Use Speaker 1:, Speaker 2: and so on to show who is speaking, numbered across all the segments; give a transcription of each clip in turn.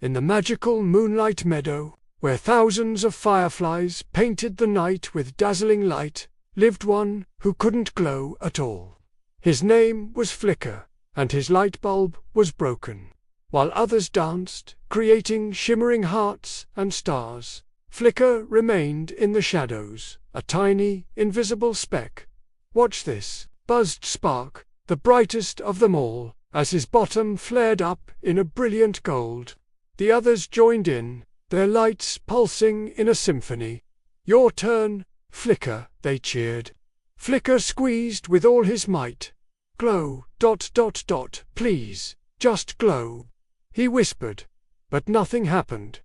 Speaker 1: In the magical moonlight meadow, where thousands of fireflies painted the night with dazzling light, lived one who couldn't glow at all. His name was Flicker, and his light bulb was broken. While others danced, creating shimmering hearts and stars, Flicker remained in the shadows, a tiny, invisible speck. "Watch this," buzzed Spark, the brightest of them all, as his bottom flared up in a brilliant gold. The others joined in, their lights pulsing in a symphony. "Your turn, Flicker," they cheered. Flicker squeezed with all his might. "Glow, ... please, just glow," he whispered. But nothing happened.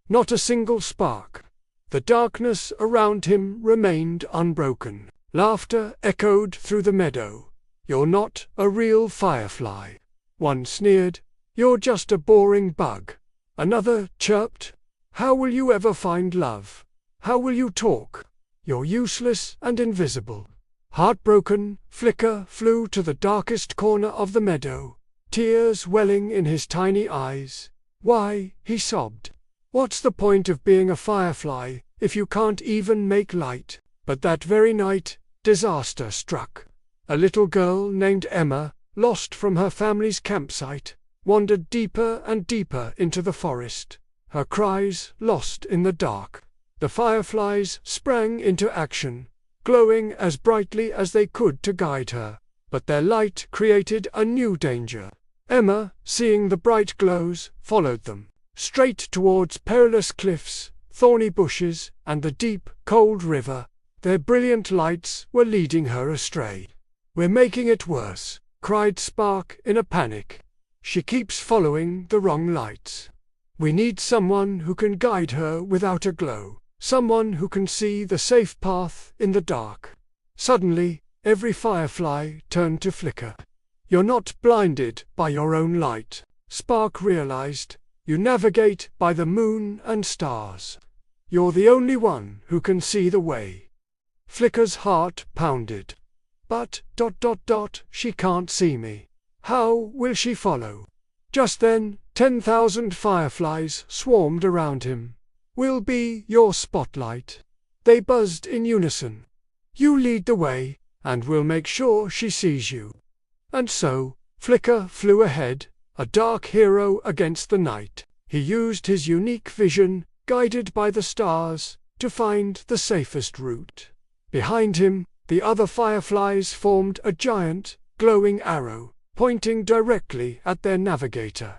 Speaker 1: Not a single spark. The darkness around him remained unbroken. Laughter echoed through the meadow. "You're not a real firefly." One sneered, "You're just a boring bug." Another chirped, "How will you ever find love? How will you talk? You're useless and invisible." Heartbroken, Flicker flew to the darkest corner of the meadow, tears welling in his tiny eyes. "Why," he sobbed, "what's the point of being a firefly if you can't even make light?" But that very night, disaster struck. A little girl named Emma, lost from her family's campsite, wandered deeper and deeper into the forest, her cries lost in the dark. The fireflies sprang into action, glowing as brightly as they could to guide her, but their light created a new danger. Emma, seeing the bright glows, followed them, straight towards perilous cliffs, thorny bushes, and the deep, cold river. Their brilliant lights were leading her astray. "We're making it worse," cried Spark in a panic. "She keeps following the wrong lights. We need someone who can guide her without a glow, someone who can see the safe path in the dark." Suddenly, every firefly turned to Flicker. "You're not blinded by your own light," Spark realized. "You navigate by the moon and stars. You're the only one who can see the way." Flicker's heart pounded. But ... she can't see me. How will she follow? Just then, 10,000 fireflies swarmed around him. "We'll be your spotlight," they buzzed in unison. "You lead the way, and we'll make sure she sees you." And so, Flicker flew ahead, a dark hero against the night. He used his unique vision, guided by the stars, to find the safest route. Behind him, the other fireflies formed a giant, glowing arrow, pointing directly at their navigator.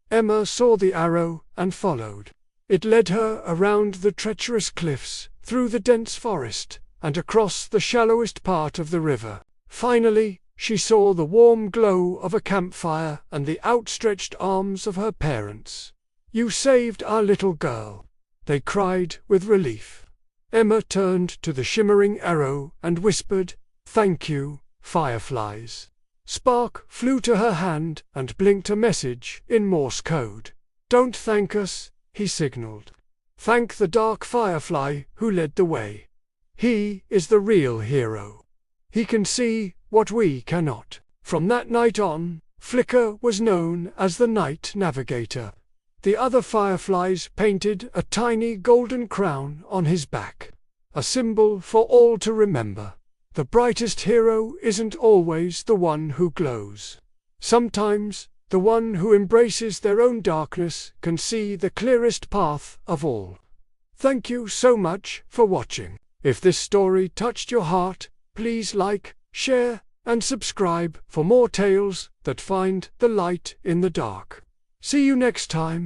Speaker 1: Emma saw the arrow and followed. It led her around the treacherous cliffs, through the dense forest, and across the shallowest part of the river. Finally, she saw the warm glow of a campfire and the outstretched arms of her parents. "You saved our little girl," they cried with relief. Emma turned to the shimmering arrow and whispered, "Thank you, fireflies." Spark flew to her hand and blinked a message in Morse code. "Don't thank us," he signaled. "Thank the dark firefly who led the way. He is the real hero. He can see what we cannot." From that night on, Flicker was known as the Night Navigator. The other fireflies painted a tiny golden crown on his back, a symbol for all to remember. The brightest hero isn't always the one who glows. Sometimes, the one who embraces their own darkness can see the clearest path of all. Thank you so much for watching. If this story touched your heart, please like, share, and subscribe for more tales that find the light in the dark. See you next time.